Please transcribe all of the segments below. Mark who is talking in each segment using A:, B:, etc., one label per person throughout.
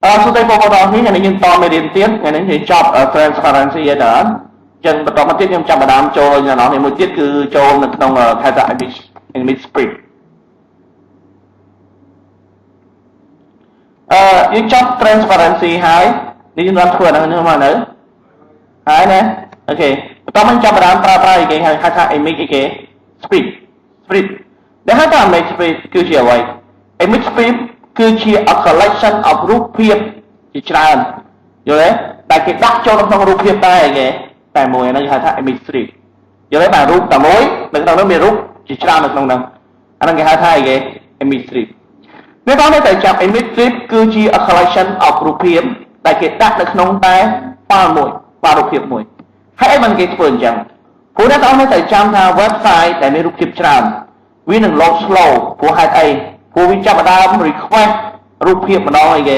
A: số đây bộ đó thì ngày nhưng to mấy điểm tiếp ngày nay thì chọn transparency ở đó chân bắt đầu mất tiết nhưng chọn đám cho nhà nó thì một tiết cứ cho được trong khai giải mid sprint nhưng chọn transparency hai đi chúng ta thừa nữa mà nữa hai nè ok tao mình chọn đám pra cái khai giải mid cái sprint để hai cái mid sprint cứ chỉ vậy mid sprint cứ chỉ a collection of រូបភាពជាច្រើនយល់ទេតែគេដាក់ចូលក្នុងរូបភាពតែគេតែមួយហ្នឹងគេហៅថា image strip យល់ទេបាទរូបតែមួយនៅក្នុងនោះមានរូបជាច្រើននៅក្នុងហ្នឹងអាហ្នឹងគេហៅថាអីគេ image strip នេះដល់តែចាប់ image strip គឺជា a collection of រូបភាពដែលគេដាក់នៅក្នុងតែ file មួយ file រូបភាពមួយហើយអីមិនគេធ្វើអញ្ចឹងព្រោះដល់តែចាំថា website ដែលមានរូបភាពច្រើនវានឹង load slow ព្រោះហេតុអីព្រោះវាចាប់ផ្ដើម request រូបភាពម្ដងអីគេ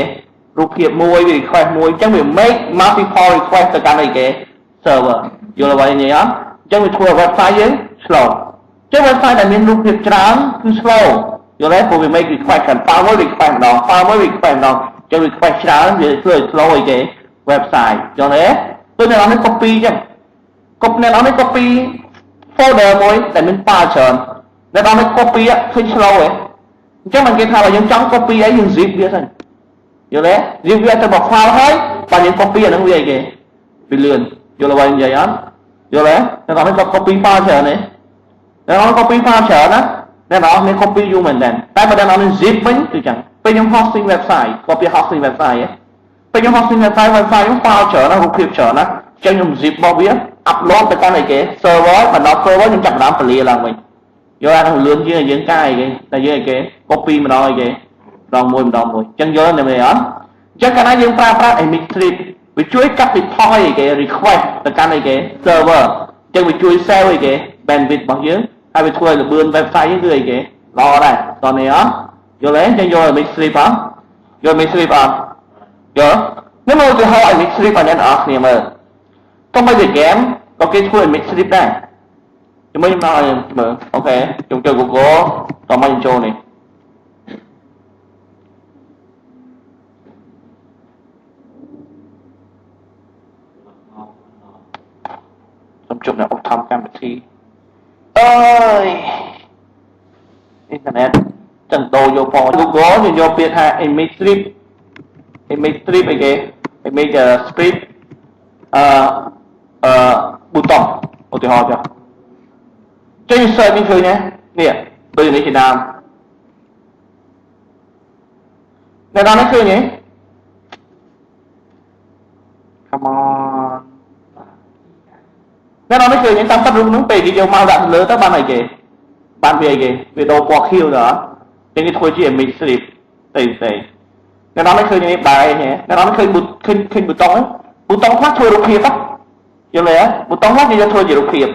A: រូបភាពមួយវា request មួយអញ្ចឹងវា make multiple request ទៅកាន់អីគេ server យល់អ្វីនេះអត់អញ្ចឹងវាធ្វើ website យើង slow អញ្ចឹង website ដែលមានរូបភាពច្រើនគឺ slow យល់ទេព្រោះវា make request កាន់ file មួយ request ម្ដង file មួយ request ម្ដងអញ្ចឹង request ច្រើនវាធ្វើឲ្យ slow អីគេ website យល់ទេដូចអ្នកនរនេះ copy អញ្ចឹងអ្នកនរនេះ copy folder មួយដែលមាន file ច្រើនអ្នកនរនេះ copy ឃើញ slow ឯងអញ្ចឹងមិនគេថាបើយើងចង់ copy អីយើង zip វាទៅយល់ទេ zip វាទៅមក file ហើយបើយើង copy អាហ្នឹងវាអីគេវាលឿនយល់អ្វីនិយាយអត់យល់ទេអ្នកនរនេះក៏ copy file ច្រើនទេអ្នកនរ copy file ច្រើនណាអ្នកនរមាន copy យូរមែនតើតែបើអ្នកនរនេះ zip វិញគឺចឹងពេលខ្ញុំ hosting website copy hosting website ពេលខ្ញុំ hosting website ខ្ញុំ file ច្រើនណារូបភាពច្រើនណាអញ្ចឹងខ្ញុំ zip របស់វា upload ទៅកាន់អីគេ server បណ្ដោះ server ខ្ញុំចាប់ដើមពលាឡើងវិញយកអានោះលឿនជាងយើងកាយគេតែយើងអីគេ copy ម្ដងអីគេម្ដងមួយអញ្ចឹងយល់ទេមែនអត់អញ្ចឹងកាលណាយើងប្រើប្រាស់ image strip វាជួយកាត់បន្ថយអីគេ request ទៅកាន់អីគេ server អញ្ចឹងវាជួយ save អីគេ bandwidth របស់យើងហើយវាធ្វើឲ្យល្បឿន website យើងគឺអីគេល្អដែរតោះនេះអត់យល់ទេអញ្ចឹងយក image strip អត់យក image strip អត់យល់នេះមកទៅហៅ image strip ឲ្យអ្នកនរគ្នាមើលក៏មិនជា game ក៏គេធ្វើ image strip ដែរជំនួយខ្ញុំឲ្យមើលអូខេខ្ញុំចូល Google តោះមកខ្ញុំចូលនេះខ្ញុំជប់អ្នកឧបត្ថម្ភកម្មវិធីអើយអ៊ីនធឺណិតចឹងដូរយកផង Google ខ្ញុំយកពាក្យថា image strip អីគេ image strip button ឧទាហរណ៍ចុះចេញ search នេះឃើញទេនេះដូចនេះជាដើមអ្នកនរនេះឃើញទេ come on អ្នកនរនេះឃើញទេតាមប៉ាត់រូបនោះពេលគេយកមកដាក់លើទៅបានអីគេបានវាអីគេវាដូរពណ៌ខៀវទៅអត់ចឹងគេធ្វើជា image strip ផ្សេងអ្នកនរនេះឃើញនេះបែរនេះអ្នកនរនេះឃើញ button ខ្លះធ្វើរូបភាពយល់ទេ button ខ្លះគេយកធ្វើជារូបភាព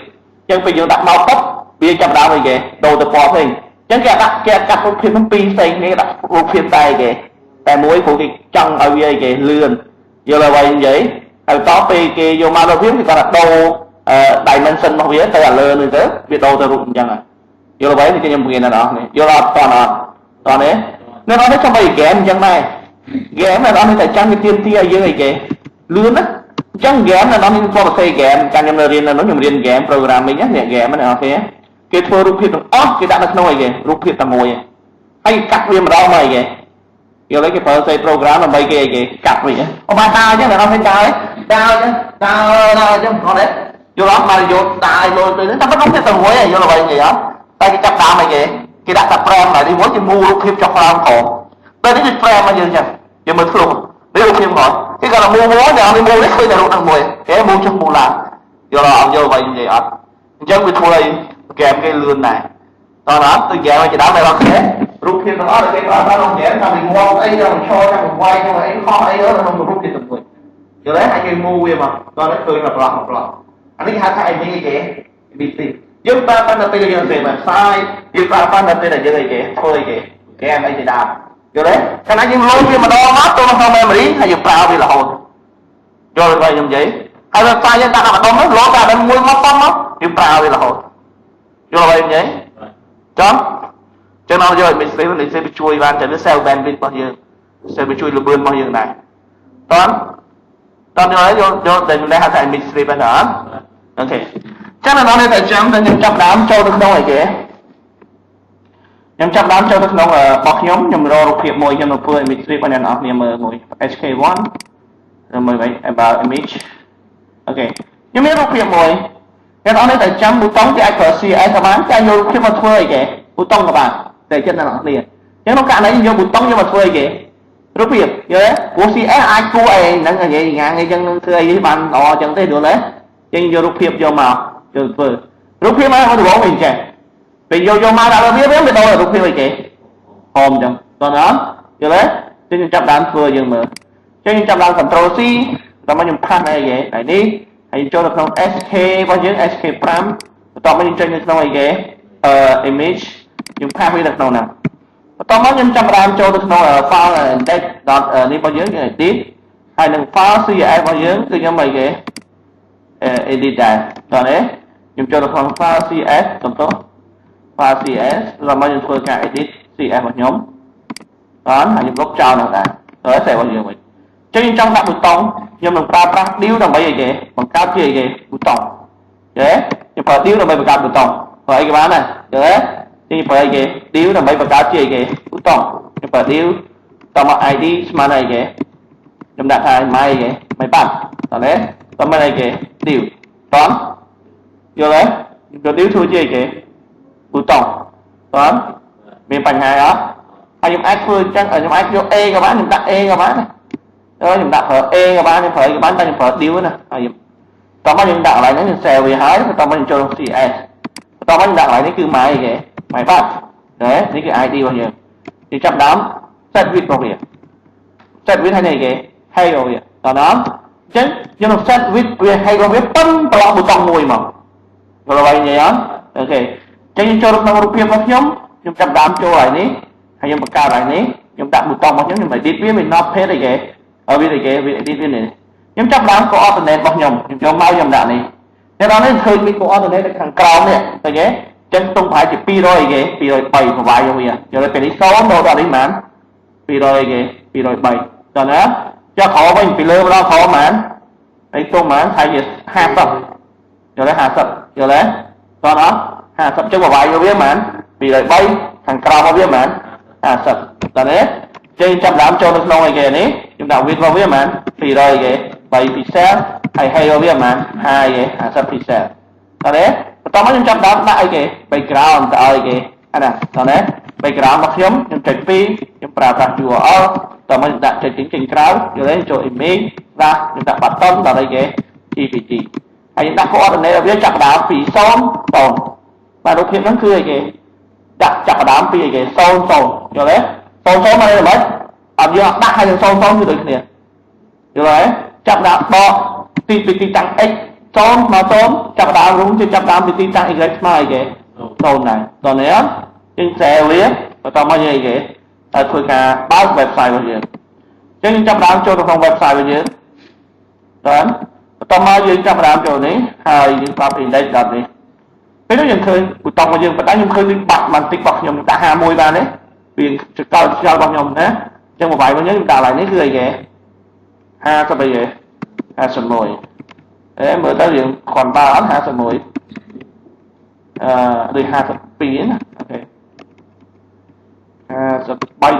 A: ចឹងពេលយើងដាក់មកปุ๊បវាចាប់ដើមអីគេដូរទៅពណ៌ផ្សេងអញ្ចឹងគេកាត់រូបភាពហ្នឹងពីរផ្សេងគ្នាដាក់រូបភាពតែគេតែមួយព្រោះគេចង់ឲ្យវាអីគេលឿនយល់អ្វីនិយាយហើយតពេលគេយកមករូបភាពគេគាត់ដូរdimension របស់វាទៅអាលើនេះទៅវាដូរទៅរូបអញ្ចឹងយល់អ្វីនេះខ្ញុំបង្រៀនអ្នកនរនេះយល់អត់តនេះអ្នកនរនេះចាំបី game អញ្ចឹងដែរ game អ្នកនរនេះតែចាំវាទៀមទាឲ្យយើងអីគេលឿនណាអញ្ចឹង game អ្នកនរនេះចូលទៅ game កាលខ្ញុំរៀននៅនោះខ្ញុំរៀន game programming ណាអ្នក game ណាអូខេគេធ្វើរូបភាពទាំងអស់គេដាក់នៅក្នុងអីគេរូបភាពតែមួយហើយកាត់វាម្ដងមកអីគេយល់ទេគេប្រើសេ program ដើម្បីគេអីគេកាត់វិញអូបានដើរអញ្ចឹងអ្នកនរនេះដើរអញ្ចឹងអត់ទេយល់អត់មកយកដើរលុយទៅតែមិនទៅតែមួយយល់អ្វីនិយាយអត់តែគេចាប់ដើមអីគេដាក់តែ frame ហើយនេះមួយជាមូលរូបភាពចុះក្រោមក្រោមតែនេះគឺ frame មកយើងអញ្ចឹងយើងមើលខ្លួននេះរូបភាពមកគេគាត់ថាមូលមួយតែនេះមូលនេះឃើញតែរូបហ្នឹងមួយគេមូលចុះមូលឡើងយល់អត់យល់អ្វីនិយាយអត់អញ្ចឹងវាធ្វើឲ្យ game គេលឿនដែរតោះណាទៅ game ឲ្យដើមតែអត់ទេរូបភាពទាំងអស់ដែលគេប្រើប្រាស់ក្នុង game តាមពីងាប់អីដល់ឈរតាមវាយតាមអីខុសអីក្នុងរូបភាពទាំងមួយយល់ទេហើយគេមូលវាមកតោះនេះឃើញតែប្រឡោះអានេះគេហៅថាអីគេ ABC យើងប្រើប្រាស់នៅពេលយើងទៅ website យើងប្រើប្រាស់នៅពេលដែលយើងអីគេធ្វើអីគេ game អីទៅដើមយល់ទេកាលណាយើងលុយវាម្ដងមកទៅក្នុង memory ហើយយើងប្រើវារហូតយល់អ្វីខ្ញុំនិយាយហើយ website យើងដាក់ម្ដងមកលោតែដល់មួយមកប៉ុណ្ណោះយើងប្រើវារហូតយល់អ្វីខ្ញុំនិយាយចំចឹងನಾವುយក message នេះជួយបានតែវា sell bandwidth របស់យើង sell វាជួយលឿនរបស់យើងដែរ ตอนนี้โยนเดินได้หาใส่มิดสตรีไปก่อนโอเคchắc là nó nên phải chấm nên nhầm chập đám châu được đâu này kìa nhầm chập đám châu được đâu ở bọc nhóm nhầm rô rục hiệp môi nhầm rục phơi mình strip anh em nhầm môi SK1 rồi mời vậy about image ok nhầm biết rục hiệp môi cái đó nên phải chấm bút tông thì ai có xì ai có bán cho vô rục hiệp mà phơi kìa bút tông các bạn để chân là nó liền nhưng nó cả đấy vô bút tông nhưng mà phơi kìa rục hiệp vậy của xì ai cô ấy nâng là vậy ngang ngay chân thưa ấy bạn đó chẳng thấy được đấy chân vô rục hiệp vô màu được vừa lúc phim ấy có được bố mình kìa vì vô mai đã biết biết đâu là lúc phim này kìa hòm chẳng còn đó giờ đấy cho nên chập đám vừa dừng mở cho nên chập đám Ctrl C tao mới dùng pan này kìa này đi hãy cho được không SK bao nhiêu SK Prime tao mới cho như này kìa image dùng pan mới được đâu nào tao mới dùng chập đám cho được đâu ở file là đây dot đi bao nhiêu cái này tiếp hay đừng file CSS bao nhiêu từ như mày kìa edit này rồi đấy dùng cho được phần file CS tổng số file CS rồi mới dùng phương cả edit CS một nhóm đó là dùng góc trao nào đã rồi sẽ bao nhiêu mình cho nên trong đặt bút tông nhưng mình ra điếu đồng bây giờ kìa bằng cao chia kìa bút tông đấy nhưng phải điếu đồng bây giờ bút tông rồi cái bán này đấy nhưng phải kìa điếu đồng bây giờ cao chia kìa bút tông nhưng phải điếu tông mà ID mà này kìa nhưng đặt hai mai kìa mấy bạn rồi đấy tông này kìa điếu toán vô đấy rồi điếu thua gì kìa bút tông toán miền bằng hai đó hay dùng ác phương chắc ở dùng ác vô E các bạn dùng đặt E các bạn này đó dùng đặt ở E các bạn phải các bạn ta dùng phở điếu nè tao mới dùng đặt lại nó dùng xèo về hái tao mới dùng cho CS tao mới dùng đặt lại nó cứ máy kìa máy bắt đấy nó cứ ID bao nhiêu thì chậm đám set with vào việc set with hay này kìa hay vào việc đó chứ nhưng mà set with hay vào việc phân vào bút tông mùi mà rồi vậy nhỉ ok cho nên cho được năng lực vào nhóm dùng chậm đám cho lại ní hay dùng bậc cao lại ní dùng đặt bút tông vào nhóm nhưng mà đi biết mình nó phê này kìa ở bên này kìa đi bên này nhưng chậm đám có alternate vào nhóm dùng cho mau dòng đạn này thế đó nên khơi mình có alternate được thằng cao này tại kìa chân tung phải chỉ pi rồi kìa pi rồi 7 của vài rồi kìa rồi phải đi 6 đâu đó đi mán pi rồi kìa pi rồi 7 rồi nữa cho khó mình pi lơ đó khó mán đấy tung mán thay gì 20 rồi đấy 20 rồi đấy còn đó 20 cho vào vài rồi biết mán pi rồi 7 thằng cao không biết mán 20 rồi đấy trên chậm đám cho nó này kìa ní chúng ta viết vào biết mán pi rồi kìa 7 pixel hay vào biết mán 2 kìa 20 pixel rồi đấy tao mới chậm đám lại kìa background tại kìa anh nè rồi đấy background mặc nhóm nhưng trạch phi nhưng pra URL tao mới đặt trên trình crowd rồi đấy cho image ra chúng ta bắt tông vào đây kìa GPT hay chúng ta có ordinate là viết chậm đám phí xong tồn và đôi khi nó cười kìa đặt chậm đám phí kìa xong tồn rồi đấy xong mà đây là mấy ở dưới đặt hai xong như thế này rồi đấy chậm đám bỏ GPT tăng x xong mà xong chậm đám đúng chứ chậm đám GPT tăng y mai kìa tồn này còn nếu nhưng sẽ viết và tao mới gì kìa ở thôi cả báo website bao nhiêu chứ nhưng chậm đám cho được không website bao nhiêu đó tao mới gì chậm đám cho này hai những pháp index đặt đi cái đó những khơi của tao mà dừng phải đánh những khơi bạc màn tích bạc nhầm ta hà môi ra đấy vì cao cao bạc nhầm đấy chứ một vài bao nhiêu chúng ta lại những người kìa ha sao bây giờ ha sầm mồi để mở tới điện còn 3 án ha sầm mồi đi ha sầm biến ok ha sầm bay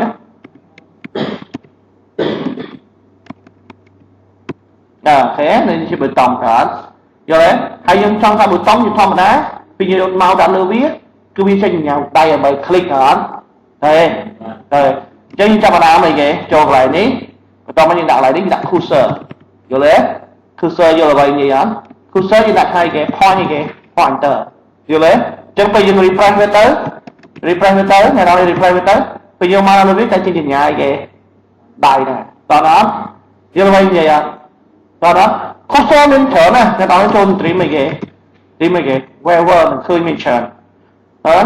A: đó thế nên chỉ bật tòng cả do đấy hay dân trong bật tòng như thông đá vì như mau đã lưu viết cứ viết trên nhau đây là bài click hả đây rồi trên trong đá này kìa cho lại ní tao mới đặt lại ní đặt cursor vô đấy cursor vô là vậy gì hả cursor thì đặt hai cái point kìa pointer vô đấy chân bây giờ refresh về tới này đâu đi refresh về tới bây giờ mà nó viết trên trình nhà kìa bài này đó đó vô là vậy gì à đó đó cursor mình thở nè cái đó nó cho stream này kìa wherever khơi mình chọn đó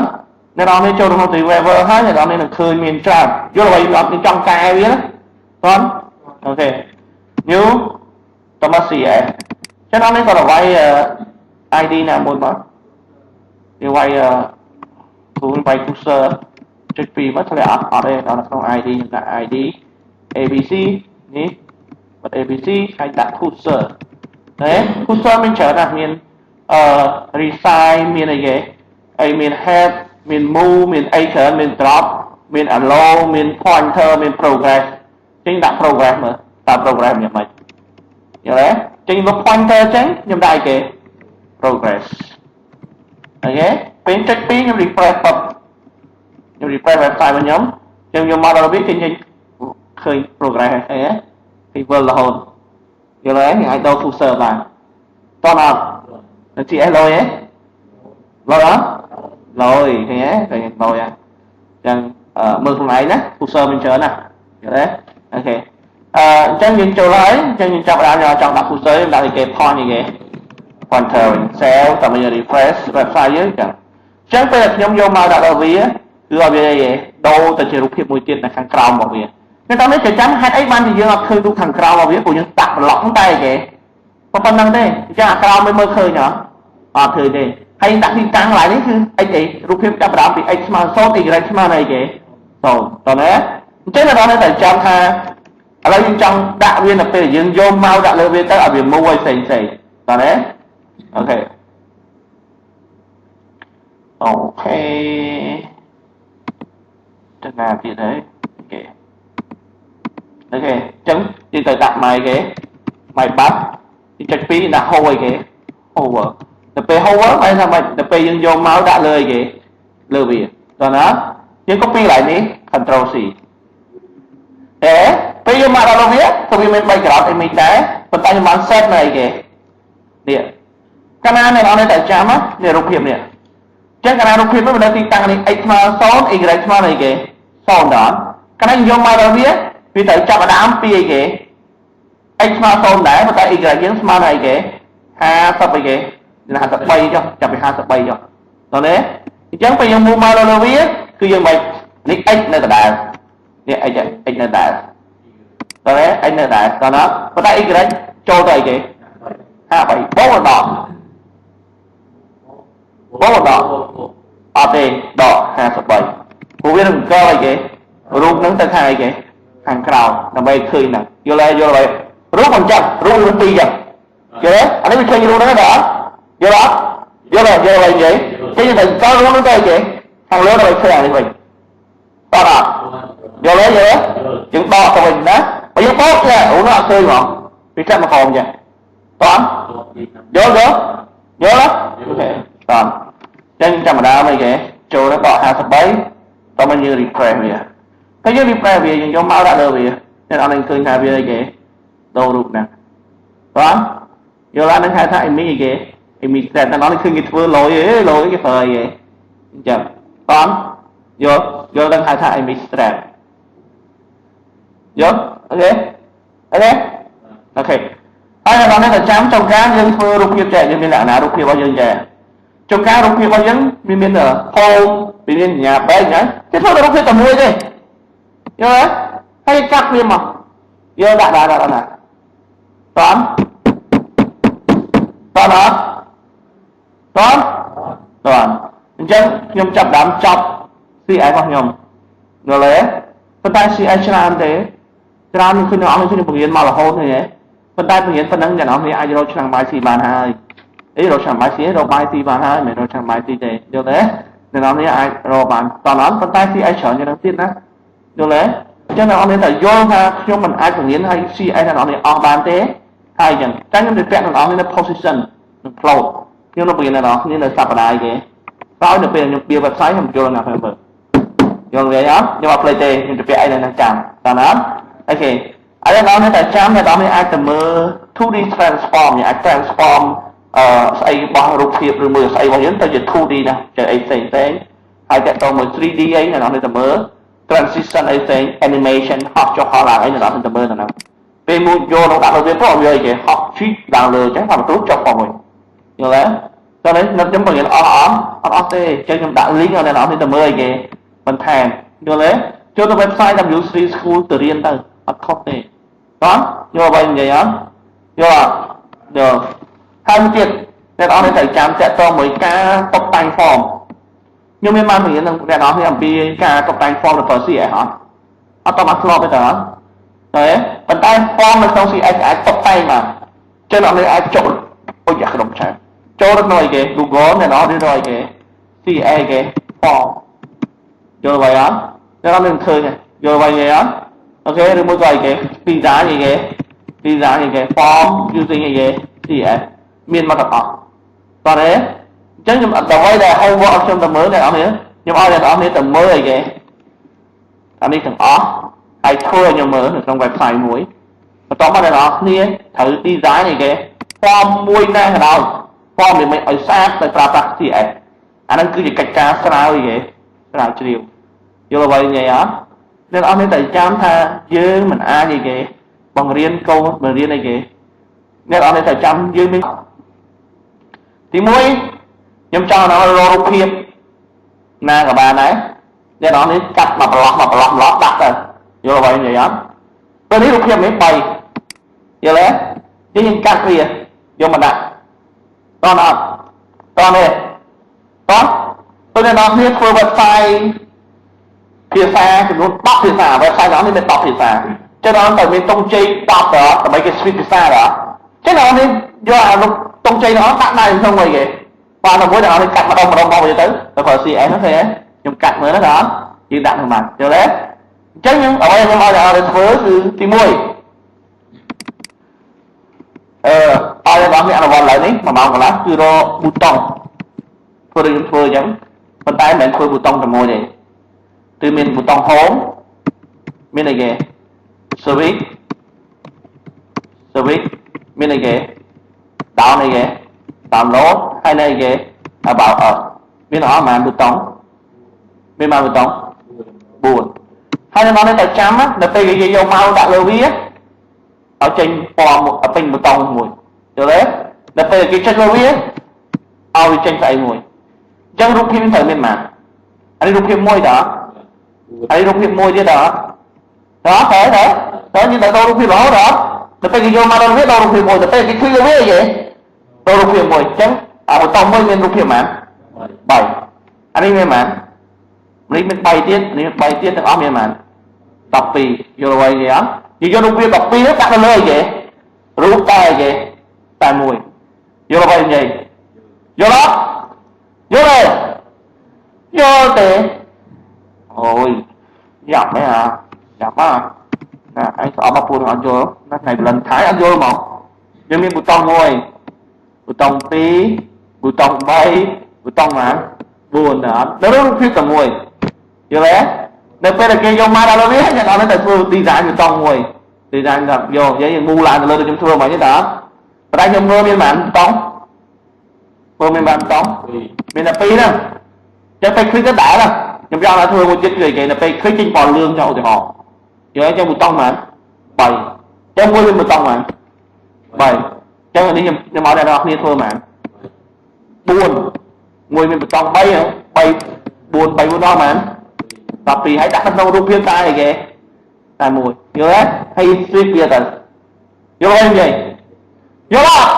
A: nên đó nên cho nó từ wherever hết này đó nên là khơi mình chọn vô là vậy đó trong cái biết đó ok như Thomasia cho nó nên còn là vay ID nào một mà thì vay cũng vay cursor check phí mất là ở đây đó là không ID là ID ABC nhỉ bật ABC ហើយដាក់ cursor ណា cursor មានច្រើនណាស់មានresize មានអីគេអីមាន head មាន move មានអីច្រើនមាន drop មាន allow មាន pointer មាន progress ចេញដាក់ progress មើលតើ progress យ៉ាងម៉េចយល់ទេចេញមក pointer ចេញខ្ញុំដាក់អីគេ progress អូខេពេលចុច2ខ្ញុំ refresh បបខ្ញុំ refresh website របស់ខ្ញុំមកដល់វាគេចេញឃើញ progress អីហ៎គេវិលរហូតយល់ទេខ្ញុំអាចដូរ cursor បានតោះអត់នៅ TS លុយហ៎លុយអត់លុយឃើញទេឃើញលុយអញ្ចឹងមើលខ្លួនឯងណា cursor មានច្រើនណាយល់ទេអូខេអញ្ចឹងយើងចូលហើយអញ្ចឹងយើងចាប់ដើមយកចង់ដាក់ cursor យើងដាក់គេ point អីគេ pointer cell តែយើង refresh website យើងអញ្ចឹងពេលខ្ញុំយកមកដាក់ដល់វាគឺឲ្យវាអីគេដូរទៅជារូបភាពមួយទៀតនៅខាងក្រោមរបស់វាតែតាមនេះចាំចាំហេតុអីបានជាយើងអត់ឃើញរូបខាងក្រោមរបស់វាព្រោះយើងដាក់ block ហ្នឹងតែអីគេប៉ុណ្្នឹងទេអញ្ចឹងអាក្រោមមិនមើលឃើញហ៎អត់ឃើញទេហើយដាក់ទីតាំងឡើយនេះគឺ x អីរូបភាពចាប់ដើមពី x ស្មើ0 y ស្មើនឹងអីគេ0តើណាអញ្ចឹងដល់នេះតែចាំថាឥឡូវយើងចង់ដាក់វានៅពេលយើងយកមកដាក់លើវាទៅឲ្យវា move ឲ្យផ្សេងតើណាអូខេទៅណាទៀតហើយអូខេអញ្ចឹងយើងទៅដាក់ម៉ៃគេម៉ៃបាត់ទីចុច2ដាក់ hover អីគេ hover ទៅពេល hover ហៅថាម៉េចទៅពេលយើងយកមកដាក់លើអីគេលើវាតើណាយើង copy កន្លែងនេះ control C ពេលយើងមកដល់លើវាក៏វាមាន background image ដែរប៉ុន្តែខ្ញុំបាន set នៅអីគេនេះកាលណាអ្នកនរតែចាំនេះរូបភាពនេះចឹងកាលណារូបភាពនេះនៅទីតាំងនេះ x ស្មើ0 y ស្មើនឹងអីគេ0ដល់កាលណាយកមកដល់វាត្រូវចាប់អាដើមពីអីគេ x ស្មើ0ដែរប៉ុន្តែ y យើងស្មើនឹងអីគេ50អីគេ53ចុះចាប់ពី53ចុះតើទេអញ្ចឹងពេលយើងមូមកដល់លើវាគឺយើងមិននេះ x នៅដដែលនេះ x នៅដដែលតើទេ x នៅដដែលតើណាប៉ុន្តែ y ចូលទៅអីគេ53បូកដល់អត់ទេដក53ព្រោះវានឹងកលអីគេរូបហ្នឹងទៅខាងអីគេខាងក្រៅដើម្បីឃើញហ្នឹងយល់ហើយរូបមិនចាំរូប2ចឹងយល់ទេអានេះវាឃើញរូបហ្នឹងដែរយល់អត់យល់ហើយនិយាយគេទៅកលរូបហ្នឹងទៅអីគេខាងលើទៅឃើញអានេះវិញតោះអត់យល់ជាងដកទៅវិញណាបើយើងបោកចេះរូបនោះអត់ឃើញហ្មងវាកាត់មកក្រោមចឹងតោះយល់អូខេតោះចឹងចាំម្ដងអីគេចូលទៅដក53តោះមកយើង refresh វាហើយយើង refresh វាយើងយកមកដាក់លើវាអ្នកអត់នឹងឃើញថាវាអីគេដូររូបណាបាទយល់ហ្នឹងហៅថា image អីគេ image set តែអត់នឹងឃើញគេធ្វើលយគេប្រើអីគេអញ្ចឹងបាទយល់ដឹងហៅថា image set យល់អូខេហើយដល់នេះតែចាំចុងការយើងធ្វើរូបភាពចែកយើងមានលក្ខណៈរូបភាពរបស់យើងចែកចុងការរូបភាពរបស់យើងវាមាន home វាមានសញ្ញាបែកអញ្ចឹងគេធ្វើរូបភាពតែមួយទេយល់ទេហើយកាត់វាមកយកដាក់ណាតន់អញ្ចឹងខ្ញុំចាប់ដើមចប់ CI របស់ខ្ញុំយល់ទេប៉ុន្តែ CI ច្រើនទេច្រើនខ្ញុំឃើញអ្នកនរគ្នាបង្រៀនមករហូតទេប៉ុន្តែបង្រៀនប៉ុណ្ណឹងអ្នកនរគ្នាអាចរកឆ្នាំបាយស៊ីបានហើយរកឆ្នាំបាយស៊ីរកបាយស៊ីបានហើយមិនរកឆ្នាំបាយស៊ីទេយល់ទេអ្នកនរគ្នាអាចរកបានតន់ប៉ុន្តែ CI ច្រើនជាងនឹងទៀតណាយល់ទេអញ្ចឹងអ្នកនរគ្នាតែយល់ថាខ្ញុំមិនអាចបង្រៀនឲ្យ CI អ្នកនរគ្នាអស់បានទេហើយអញ្ចឹងតែខ្ញុំទៅពាក់អ្នកនរគ្នានៅ position និង float ខ្ញុំនឹងបង្រៀនអ្នកនរគ្នានៅសប្តាហ៍គេក្រោយនៅពេលខ្ញុំ build website ខ្ញុំយល់ណាស់មើលយល់ទេអត់ខ្ញុំអត់ភ្លេចទេខ្ញុំទៅពាក់អីនៅនឹងចាំតើណាអូខេឥឡូវដល់នេះតែចាំអ្នកនរគ្នាអាចទៅមើល 2D transform អាច transform ស្អីរបស់រូបភាពឬមើលស្អីរបស់យើងទៅជា 2D ណាចេះអីផ្សេងហើយតើតមួយ 3D អីអ្នកនរគ្នាទៅមើល transition អីផ្សេង animation ហោះចុះហោះឡើងអីអ្នកនរគ្នាទៅមើលទៅហ្នឹងពេលមួយយកដល់ដាក់លើវាព្រោះវាអីគេហោះជីកឡើងលើអញ្ចឹងថាបន្ទូចចុះផងវិញយល់ទេតើនេះខ្ញុំបង្រៀនអត់ទេអញ្ចឹងខ្ញុំដាក់ link ឲ្យអ្នកនរគ្នាទៅមើលអីគេបន្ថែមយល់ទេចូលទៅ website W3 School ទៅរៀនទៅអត់ខុសទេតោះយល់អ្វីនិយាយអត់យល់ហើយទៀតអ្នកនរគ្នាត្រូវចាំតាក់ទងមួយការតុបតែង form ខ្ញុំមានបានបង្រៀននឹងអ្នកនរគ្នាអំពីការតុបតែង form ទៅ CSS អត់តបានធ្លាប់ទេតើ ប៉ុន្តែ form នៅក្នុង CX អាចតុបតែងបានចឹងអ្នកនេះអាចចូលអូយ៉ាក្រុមឆាតចូលទៅក្នុងអីគេ Google អ្នកនរនេះទៅអីគេ CA គេ form យល់ហើយអត់អ្នកនរនឹងឃើញយល់ហើយអត់អូខេឬមួយក៏អីគេ design អីគេ design អីគេ form using អីគេ CX មានមកទាំងអស់តើអញ្ចឹងខ្ញុំអត់ទៅឲ្យតែ homework ខ្ញុំទៅមើលអ្នកនរនេះខ្ញុំឲ្យអ្នកនរនេះទៅមើលអីគេអានេះទាំងអស់ហើយធ្វើឲ្យខ្ញុំមើលនៅក្នុង website មួយបន្ទាប់មកអ្នកនរគ្នាត្រូវ design អីគេ form មួយណាក៏ដោយ form មិនឲ្យស្អាតទៅប្រើប្រាស់ CX អាហ្នឹងគឺជាកិច្ចការស្រាវអីគេស្រាវជ្រាវយល់អ្វីនិយាយអត់អ្នកនរនេះតែចាំថាយើងមិនអាចអីគេបង្រៀនកូនបង្រៀនអីគេអ្នកនរនេះតែចាំយើងមានទី1ខ្ញុំចង់ឲ្យរករូបភាពណាក៏បានដែរអ្នកនរនេះកាត់មកប្រឡោះដាក់ទៅយល់អ្វីនិយាយអត់ពេលនេះរូបភាពនេះ3យល់ទេយើងកាត់វាយកមកដាក់តោះអត់តោះនេះតោះពេលអ្នកនរគ្នាធ្វើ website ភាសាចំនួន10ភាសា website របស់នេះមាន10ភាសាចឹងដល់តែមានតុងជ័យ10ដើម្បីគេ switch ភាសាដល់ចឹងដល់នេះយកអាតុងជ័យនោះដាក់នៅក្នុងអីគេបាទតែមួយដល់នេះកាត់ម្ដងមកវាទៅប្រើ CX ហ្នឹងឃើញទេខ្ញុំកាត់មើលណាដល់យើងដាក់ក្នុងបានយល់ទេអញ្ចឹងខ្ញុំអ្វីខ្ញុំឲ្យដល់ធ្វើគឺទី1ឲ្យដល់អ្នកអនុវត្តឡើយនេះ1ម៉ោងកន្លះគឺរកប៊ូតុងធ្វើដូចខ្ញុំធ្វើអញ្ចឹងប៉ុន្តែមិនមែនធ្វើប៊ូតុងតែមួយទេគឺមានប៊ូតុង home មានអីគេ service មានអីគេ down អីគេ download ហើយនៅអីគេ about us មានអស់ប៉ុន្មានប៊ូតុងមានប៉ុន្មានប៊ូតុង4ហើយនៅតែចាំដល់ពេលគេយកមកដាក់លើវាឲ្យចេញពណ៌ពេញប៊ូតុងមួយយល់ទេដល់ពេលគេចុចលើវាឲ្យវាចេញស្អីមួយអញ្ចឹងរូបភាពនេះត្រូវមានប៉ុន្មានអានេះរូបភាពមួយតើហើយរូបភាពមួយទៀតដល់ត្រូវយើងទៅរូបភាពរហូតដល់ពេលគេយកមកដល់វាដល់រូបភាពមួយទៅពេលគេឃើញវាអីដល់រូបភាពមួយអញ្ចឹងអាប៊ូតុងមួយមានរូបភាពប៉ុន្មាន3អានេះមានប៉ុន្មាននេះមាន3ទៀតនេះ3ទៀតទាំងអស់មានប៉ុន្មាន12យល់អ្វីគេអត់និយាយរូបភាព12នេះដាក់ទៅលើអីគេរូបតែអីគេតែមួយយល់អ្វីនិយាយយល់អត់យល់ទេអូយយ៉ាប់មែនយ៉ាប់ណាអញស្អប់មកពូនឹងអត់យល់ណាថ្ងៃបលិនថៃអត់យល់ហ្មងយើងមានប៊ូតុង1ប៊ូតុង2ប៊ូតុង3ប៊ូតុងណា4ដល់ដល់រូបភាពតែមួយយល់ទេនៅពេលដែលគេយកមកដល់វាយើងអត់ទៅធ្វើ design ប៊ូតុងមួយ design ដល់យកនិយាយយើងមូលឡើងទៅលើខ្ញុំធ្វើមកទេតើប៉ុន្តែខ្ញុំមើលមានប៉ុន្មានប៊ូតុងមានប៉ុន្មានប៊ូតុងមានតែ2ហ្នឹងចឹងពេលឃើញទៅដែរខ្ញុំចង់ឲ្យធ្វើមួយទៀតគឺគេនៅពេលឃើញចេញបលលឿងចោលឧទាហរណ៍យកចឹងប៊ូតុងប៉ុន្មាន3ចឹងមួយមានប៊ូតុងប៉ុន្មាន3ចឹងនេះខ្ញុំឲ្យអ្នកនរគ្នាធ្វើប៉ុន្មាន4មួយមានប៊ូតុង3 4 ដល់ប៉ុន្មាន12ហើយដាក់ក្នុងរូបភាពតែអីគេតែមួយយល់ទេហើយ switch វាទៅយល់ទេយល់អត់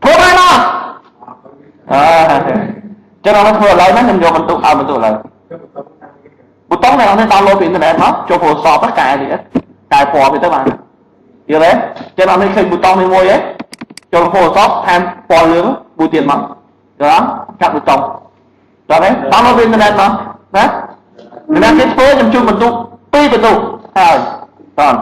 A: ធ្វើបានអត់ចឹងเราធ្វើឥឡូវហ្នឹងខ្ញុំយកបន្ទុកឲ្យបន្ទុកឥឡូវប៊ូតុងnày ông nên download ពីអ៊ីនធឺណិតមកចូល Photoshop កែទៀតកែពណ៌វាទៅបានយល់ទេចឹងông nênឃើញប៊ូតុងនេះមួយឯងចូល Photoshop ថែមពណ៌លឿងមួយទៀតមកយល់អត់កាត់ប៊ូតុងយល់ទេ download ពីអ៊ីនធឺណិតមកណាអ្នកគេធ្វើខ្ញុំជូនបន្ទុក2បន្ទុកហើយតោះ